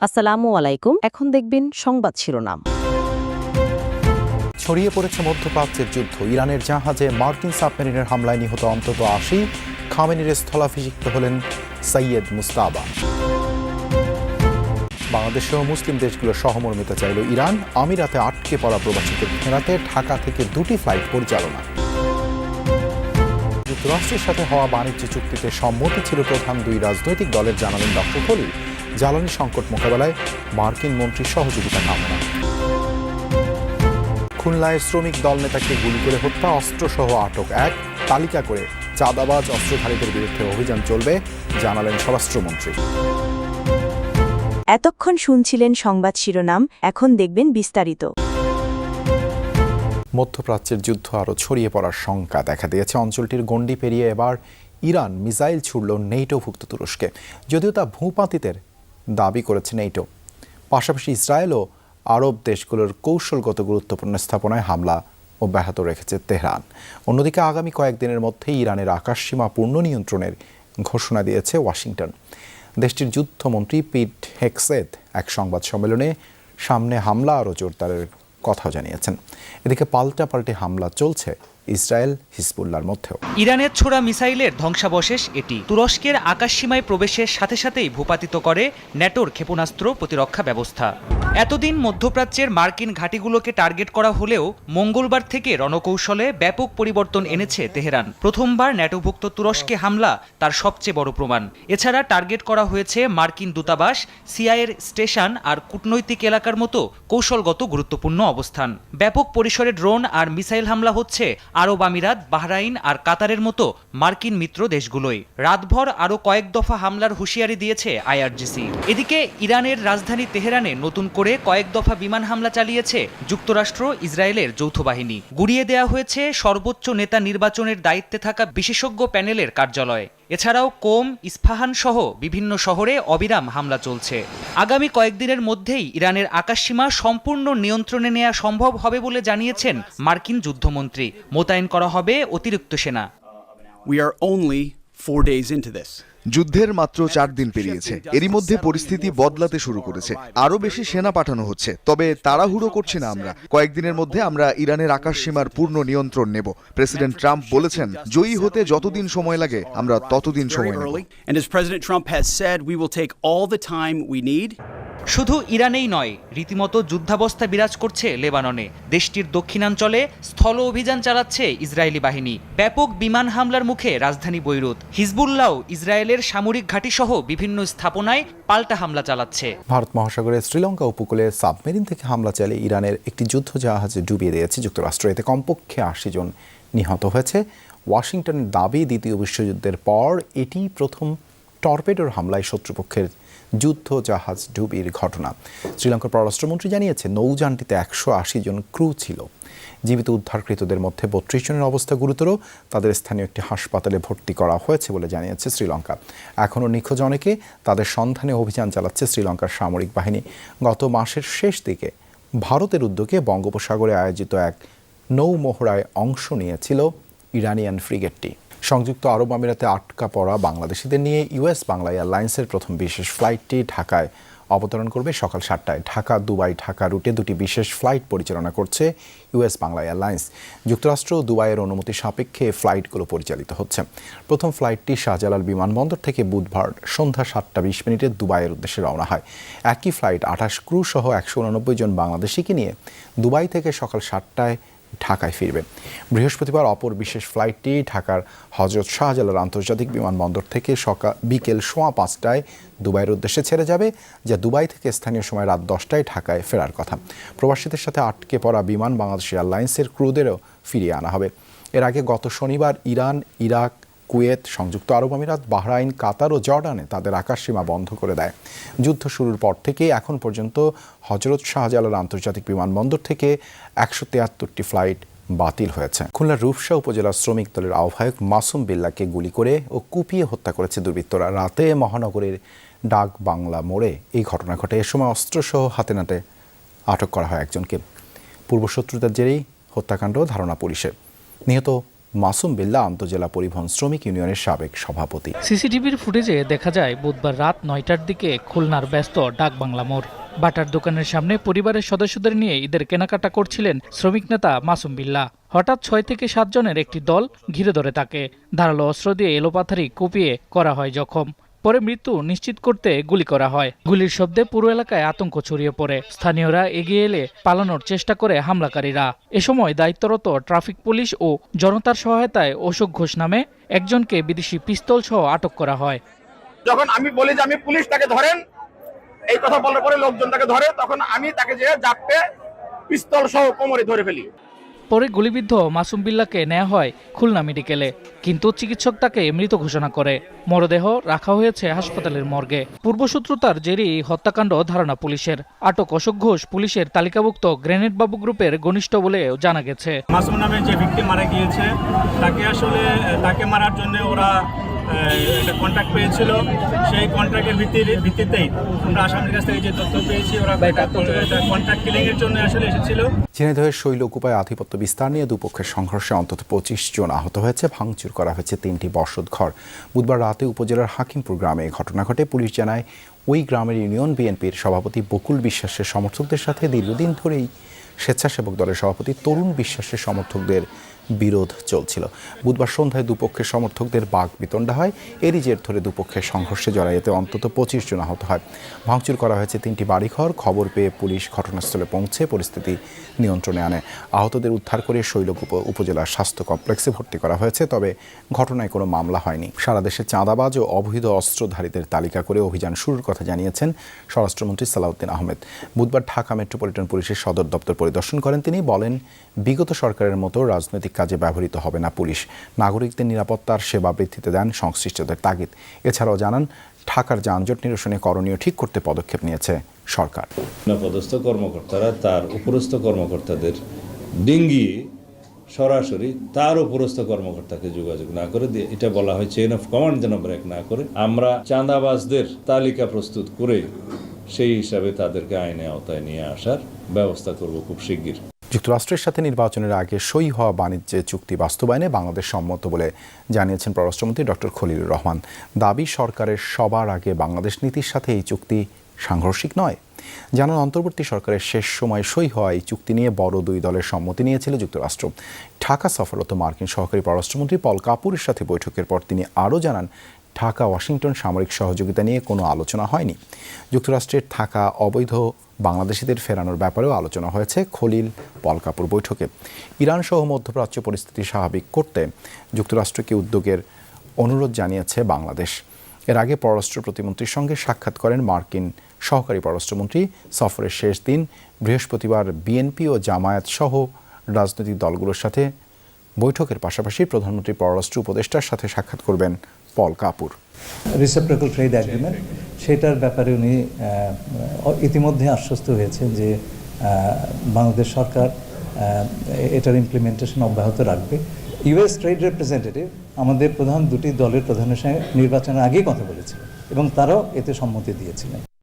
আসসালামু আলাইকুম। এখন দেখবেন সংবাদ শিরোনাম। ছড়িয়ে পড়েছে মধ্যপ্রাচ্যের যুদ্ধ। ইরানের জাহাজে মার্কিন সাবমেরিনের হামলায় নিহত অন্তত ৮০। খামেনির স্থলাভিষিক্ত হলেন সৈয়দ মুজতাবা। বাংলাদেশসহ মুসলিম দেশগুলোর সহমর্মিতা চাইল ইরান। আমিরাতে আটকে পড়া প্রবাসীদের ফেরাতে ঢাকা থেকে 2টি ফ্লাইট পরিচালনা। যুক্তরাষ্ট্রের সাথে হওয়া বাণিজ্য চুক্তিতে সম্মতি ছিল প্রধান দুই রাজনৈতিক দলের, জানালেন ডক্টর খলিল। জ্বালানি সংকট মোকাবেলায় মার্কিন মন্ত্রীর সহযোগিতা কামনা। খুলনায় শ্রমিক দল নেতাকে গুলি করে হত্যা, অস্ত্রসহ আটক এক। তালিকা করে চাঁদাবাজ অস্ত্রধারীদের বিরুদ্ধে অভিযান চলবে, জানালেন স্বরাষ্ট্রমন্ত্রী। এতক্ষণ শুনছিলেন সংবাদ শিরোনাম, এখন দেখবেন বিস্তারিত। মধ্যপ্রাচ্যের যুদ্ধ আরও ছড়িয়ে পড়ার শঙ্কা দেখা দিয়েছে। অঞ্চলটির গণ্ডি পেরিয়ে এবার ইরান মিসাইল ছুড়ল নেটোভুক্ত তুরস্কে, যদিও তা ভূপাতিতের দাবি করেছে নেটো। পাশাপাশি ইসরায়েল ও আরব দেশগুলোর কৌশলগত গুরুত্বপূর্ণ স্থাপনায় হামলা অব্যাহত রেখেছে তেহরান। অন্যদিকে আগামী কয়েকদিনের মধ্যেই ইরানের আকাশসীমা পূর্ণ নিয়ন্ত্রণের ঘোষণা দিয়েছে ওয়াশিংটন। দেশটির যুদ্ধমন্ত্রী পিট হেগসেথ এক সংবাদ সম্মেলনে সামনে হামলা আরও জোরদারের কথা জানিয়েছেন। এদিকে পাল্টাপাল্টি হামলা চলছে ইসরায়েল হিজবুল্লাহর মধ্যেও। ইরানের ছোড়া মিসাইলের ধ্বংসাবশেষ এটি তুরস্কের আকাশসীমায় প্রবেশের সাথে সাথেই ভূপাতিত করে ন্যাটোর ক্ষেপণাস্ত্র প্রতিরক্ষা ব্যবস্থা। এতদিন মধ্যপ্রাচ্যের মার্কিন ঘাঁটিগুলোকে টার্গেট করা হলেও মঙ্গলবার থেকে রণকৌশলে ব্যাপক পরিবর্তন এনেছে তেহরান। প্রথমবার ন্যাটোভুক্ত তুরস্কে হামলা তার সবচেয়ে বড় প্রমাণ। এছাড়া টার্গেট করা হয়েছে মার্কিন দূতাবাস, সিআইএর স্টেশন আর কূটনৈতিক এলাকার মতো কৌশলগত গুরুত্বপূর্ণ অবস্থান। ব্যাপক পরিসরে ড্রোন আর মিসাইল হামলা হচ্ছে আরব আমিরাত, বাহরাইন আর কাতারের মতো মার্কিন মিত্র দেশগুলোই। রাতভর আরও কয়েক দফা হামলার হুঁশিয়ারি দিয়েছে আইআরজিসি। এদিকে ইরানের রাজধানী তেহরানে নতুন করে কয়েক দফা বিমান হামলা চালিয়েছে যুক্তরাষ্ট্র ইসরায়েলের যৌথ বাহিনী। গুড়িয়ে দেওয়া হয়েছে সর্বোচ্চ নেতা নির্বাচনের দায়িত্বে থাকা বিশেষজ্ঞ প্যানেলের কার্যালয়। এছাড়াও কোম, ইস্পাহান সহ বিভিন্ন শহরে অবিরাম হামলা চলছে। আগামী কয়েকদিনের মধ্যেই ইরানের আকাশসীমা সম্পূর্ণ নিয়ন্ত্রণে নেওয়া সম্ভব হবে বলে জানিয়েছেন মার্কিন যুদ্ধমন্ত্রী। মোতায়েন করা হবে অতিরিক্ত সেনা। We are only 4 days into this. যুদ্ধের মাত্র 4 দিন পেরিয়েছে। এরই মধ্যে পরিস্থিতি বদলাতে শুরু করেছে। আরও বেশি সেনা পাঠানো হচ্ছে। তবে তাড়াহুড়ো করছি না আমরা। কয়েকদিনের মধ্যে আমরা ইরানের আকাশসীমার পূর্ণ নিয়ন্ত্রণ নেব। প্রেসিডেন্ট ট্রাম্প বলেছেন, জয়ী হতে যতদিন সময় লাগে আমরা ততদিন সময় নেব। And as President Trump has said, we will take all the time we need. শুধু ইরানেই নয়, রীতিমতো যুদ্ধাবস্থা বিরাজ করছে লেবাননে। দেশটির দক্ষিণাঞ্চলে স্থল অভিযান চালাচ্ছে ইসরায়েলি বাহিনী। ব্যাপক বিমান হামলার মুখে রাজধানী বৈরুত। হিজবুল্লাহ ইসরায়েলের সামরিক ঘাঁটিসহ বিভিন্ন স্থাপনায় পাল্টা হামলা চালাচ্ছে। ভারত মহাসাগরের শ্রীলঙ্কা উপকূলে সাবমেরিন থেকে হামলা চালিয়ে ইরানের একটি যুদ্ধ জাহাজে ডুবিয়ে দিয়েছে যুক্তরাষ্ট্র। এতে কমপক্ষে ৮০ জন নিহত হয়েছে। ওয়াশিংটনের দাবি, দ্বিতীয় বিশ্বযুদ্ধের পর এটি প্রথম টর্পেডোর হামলায় শত্রুপক্ষের যুদ্ধ জাহাজ ডুবির ঘটনা। শ্রীলঙ্কার পররাষ্ট্রমন্ত্রী জানিয়েছে, নৌযানটিতে ১৮০ জন ক্রু ছিল। জীবিত উদ্ধারকৃতদের মধ্যে ৩২ জনের অবস্থা গুরুতর। তাদের স্থানীয় একটি হাসপাতালে ভর্তি করা হয়েছে বলে জানিয়েছে শ্রীলঙ্কা। এখনও নিখোঁজ অনেকে, তাদের সন্ধানে অভিযান চালাচ্ছে শ্রীলঙ্কার সামরিক বাহিনী। গত মাসের শেষ দিকে ভারতের উদ্যোগে বঙ্গোপসাগরে আয়োজিত এক নৌমহড়ায় অংশ নিয়েছিল ইরানিয়ান ফ্রিগেটটি। সংযুক্ত আরব আমিরাতে আটকা পড়া বাংলাদেশিদের নিয়ে ইউএস বাংলা এয়ারলাইন্সের প্রথম বিশেষ ফ্লাইটটি ঢাকায় অবতরণ করবে সকাল ৭টায়। ঢাকা দুবাই ঢাকা রুটে 2টি বিশেষ ফ্লাইট পরিচালনা করছে ইউএস বাংলা এয়ারলাইন্স। যুক্তরাষ্ট্র ও দুবাইয়ের অনুমতি সাপেক্ষে ফ্লাইটগুলো পরিচালিত হচ্ছে। প্রথম ফ্লাইটটি শাহজালাল বিমানবন্দর থেকে বুধবার সন্ধ্যা 7:20 দুবাইয়ের উদ্দেশ্যে রওনা হয়। একই ফ্লাইট 28 ক্রু সহ 189 জন বাংলাদেশিকে নিয়ে দুবাই থেকে সকাল 7টায় ঢাকায় ফিরবে। বৃহস্পতিবার অপর বিশেষ ফ্লাইটটি ঢাকার হজরত শাহজালাল আন্তর্জাতিক বিমানবন্দর থেকে বিকেল 5:15 দুবাইয়ের উদ্দেশ্যে ছেড়ে যাবে, যা দুবাই থেকে স্থানীয় সময় রাত 10টায় ঢাকায় ফেরার কথা। প্রবাসীদের সাথে আটকে পড়া বিমান বাংলাদেশ এয়ারলাইন্সের ক্রুদেরও ফিরিয়ে আনা হবে। এর আগে গত শনিবার ইরান, ইরাক, কুয়েত, সংযুক্ত আরব আমিরাত, বাহরাইন, কাতার ও জর্ডানে তাদের আকাশসীমা বন্ধ করে দেয়। যুদ্ধ শুরুর পর থেকে এখন পর্যন্ত হজরত শাহজালাল আন্তর্জাতিক বিমানবন্দর থেকে 173টি ফ্লাইট বাতিল হয়েছে। খুলনার রূপসা উপজেলার শ্রমিক দলের আহ্বায়ক মাসুম বিল্লাহকে গুলি করে ও কুপিয়ে হত্যা করেছে দুর্বৃত্তরা। রাতে মহানগরের ডাক বাংলা মোড়ে এই ঘটনা ঘটে। এ সময় অস্ত্রসহ হাতে নাতে আটক করা হয় একজনকে। পূর্বশত্রুতার জেরেই হত্যাকাণ্ড ধারণা পুলিশের। নিহত মাসুম বিল্লাহ আন্তজেলা পরিবহন শ্রমিক ইউনিয়নের সাবেক সভাপতি। সিসিটিভির ফুটেজে দেখা যায় বুধবার রাত 9টার দিকে খুলনার ব্যস্ত ডাকবাংলা মোড় বাটার দোকানের সামনে পরিবারের সদস্যদের নিয়ে ঈদের কেনাকাটা করছিলেন শ্রমিক নেতা মাসুম বিল্লাহ। হঠাৎ 6 থেকে 7 জনের একটি দল ঘিরে ধরে তাকে ধারালো অস্ত্র দিয়ে এলোপাথারি কুপিয়ে করা হয় জখম। পরে মৃত্যু নিশ্চিত করতে গুলি করা হয়। গুলির শব্দে পুরো এলাকায় আতঙ্ক ছড়িয়ে পড়ে। স্থানীয়রা এগিয়ে এলে পালানোর চেষ্টা করে হামলাকারীরা। এ সময় দায়িত্বরত ট্রাফিক পুলিশ ও জনতার সহায়তায় অশোক ঘোষ নামে একজনকে বিদেশি পিস্তল সহ আটক করা হয়। যখন আমি বলি যে আমি পুলিশ, তাকে ধরেন, এই কথা বলার পরে লোকজন তাকে ধরে, তখন আমি তাকে যে জাপটে পিস্তল সহ কোমরে ধরে ফেলি। পরে গুলিবিদ্ধ মাসুম বিল্লাহকে নেওয়া হয় খুলনা মেডিকেলে, কিন্তু চিকিৎসক তাকে মৃত ঘোষণা করে। মরদেহ রাখা হয়েছে হাসপাতালের মর্গে। পূর্বশত্রুতার জেরেই হত্যাকাণ্ড ধারণা পুলিশের। আটক অশোক ঘোষ পুলিশের তালিকাভুক্ত গ্রেনেড বাবু গ্রুপের ঘনিষ্ঠ বলেও জানা গেছে। মাসুম নামে যে ব্যক্তি মারা গিয়েছে তাকে মারার জন্য ওরা একটা কন্ট্রাক্ট পেয়েছিল। সেই কন্ট্রাক্টের ভিত্তিতেই আমরা আসামের কাছ থেকে যে তথ্য পেয়েছি, ওরা কন্ট্রাক্ট কিলিং এর জন্য আসলে এসেছিল। ঝিনাইদহের শৈলকুপায় আধিপত্য বিস্তার নিয়ে দুপক্ষের সংঘর্ষে অন্তত 25 জন আহত হয়েছে। ভাঙচুর করা হয়েছে 3টি বসতঘর। বুধবার রাতে উপজেলার হাকিমপুর গ্রামে ঘটনা ঘটে। পুলিশ জানায় ওই গ্রামের ইউনিয়ন বিএনপির সভাপতি বকুল বিশ্বাসের সমর্থকদের সাথে দীর্ঘদিন ধরেই স্বেচ্ছাসেবক দলের সভাপতি তরুণ বিশ্বাসের সমর্থকদের বিরোধ চলছিল। বুধবার সন্ধ্যায় দুপক্ষের সমর্থকদের বাকবিতণ্ডা হয়। এরই জের ধরে দুপক্ষের সংঘর্ষে জড়াইতে অন্তত 25 জন আহত হয়। ভাঙচুর করা হয়েছে 3টি বাড়িঘর। খবর পেয়ে পুলিশ ঘটনাস্থলে পৌঁছে পরিস্থিতি নিয়ন্ত্রণে আনে। আহতদের উদ্ধার করে শৈলকুপা উপজেলার স্বাস্থ্য কমপ্লেক্সে ভর্তি করা হয়েছে, তবে ঘটনায় কোনো মামলা হয়নি। সারা দেশে চাঁদাবাজ ও অবৈধ অস্ত্রধারীদের তালিকা করে অভিযান শুরুর কথা জানিয়েছেন স্বরাষ্ট্রমন্ত্রী সালাউদ্দিন আহমেদ। বুধবার ঢাকা মেট্রোপলিটন পুলিশের সদর দপ্তর পরিদর্শন করেন তিনি। বলেন, বিগত সরকারের মতো রাজনৈতিক কাজে ব্যবহৃত হবে না পুলিশ। নাগরিকদের নিরাপত্তার সেবা বৃদ্ধিতে দেন সংশ্লিষ্টদের তাগিদ। এছাড়াও জানান, ঢাকার যানজট নিরসনে করণীয় ঠিক করতে পদক্ষেপ নিয়েছে সরকার। পদস্থ কর্মকর্তারা তার উপরস্থ কর্মকর্তাদের ডিঙ্গিয়ে সরাসরি তার উপরস্থ কর্মকর্তাকে যোগাযোগ না করে দিয়ে, এটা বলা হয় চেইন অফ কমান্ড যেন ব্রেক না করে, আমরা চাঁদাবাজদের তালিকা প্রস্তুত করে সেই হিসাবে তাদেরকে আইনে আওতায় নিয়ে আসার ব্যবস্থা করব খুব শিগগির। যুক্তরাষ্ট্রের সাথে নির্বাচনের আগে সই হওয়া বাণিজ্য চুক্তি বাস্তবায়নে বাংলাদেশ সম্মত বলে জানিয়েছেন পররাষ্ট্রমন্ত্রী ডক্টর খলিলুর রহমান। দাবি, সরকারের সবার আগে বাংলাদেশ নীতির সাথে এই চুক্তি সাংঘর্ষিক নয়। জানান, অন্তর্বর্তী সরকারের শেষ সময় সই হওয়া এই চুক্তি নিয়ে বড় দুই দলের সম্মতি নিয়েছিল যুক্তরাষ্ট্র। ঢাকা সফররত মার্কিন সহকারী পররাষ্ট্রমন্ত্রী পল কাপুরের সাথে বৈঠকের পর তিনি আরও জানান, ঢাকা ওয়াশিংটন সামরিক সহযোগিতা নিয়ে কোনো আলোচনা হয়নি। যুক্তরাষ্ট্রের থাকা অবৈধ বাংলাদেশিদের ফেরানোর ব্যাপারেও আলোচনা হয়েছে খলিল পল কাপুর বৈঠকে। ইরান সহ মধ্যপ্রাচ্য পরিস্থিতি স্বাভাবিক করতে যুক্তরাষ্ট্রকে উদ্যোগের অনুরোধ জানিয়েছে বাংলাদেশ। এর আগে পররাষ্ট্র প্রতিমন্ত্রীর সঙ্গে সাক্ষাৎ করেন মার্কিন সহকারী পররাষ্ট্রমন্ত্রী। সফরের শেষ দিন বৃহস্পতিবার বিএনপি ও জামায়াত সহ রাজনৈতিক দলগুলোর সাথে বৈঠকের পাশাপাশি প্রধানমন্ত্রী পররাষ্ট্র উপদেষ্টার সাথে সাক্ষাৎ করবেন পল কাপুর। রিসিপ্রোকাল ট্রেড এগ্রিমেন্ট, সেটার ব্যাপারে উনি ইতিমধ্যে আশ্বস্ত হয়েছেন যে বাংলাদেশ সরকার এটার ইমপ্লিমেন্টেশন অব্যাহত রাখবে। ইউএস ট্রেড রিপ্রেজেন্টেটিভ আমাদের প্রধান দুটি দলের প্রধানের সঙ্গে নির্বাচনের আগেই কথা বলেছিলেন এবং তারাও এতে সম্মতি দিয়েছিলেন।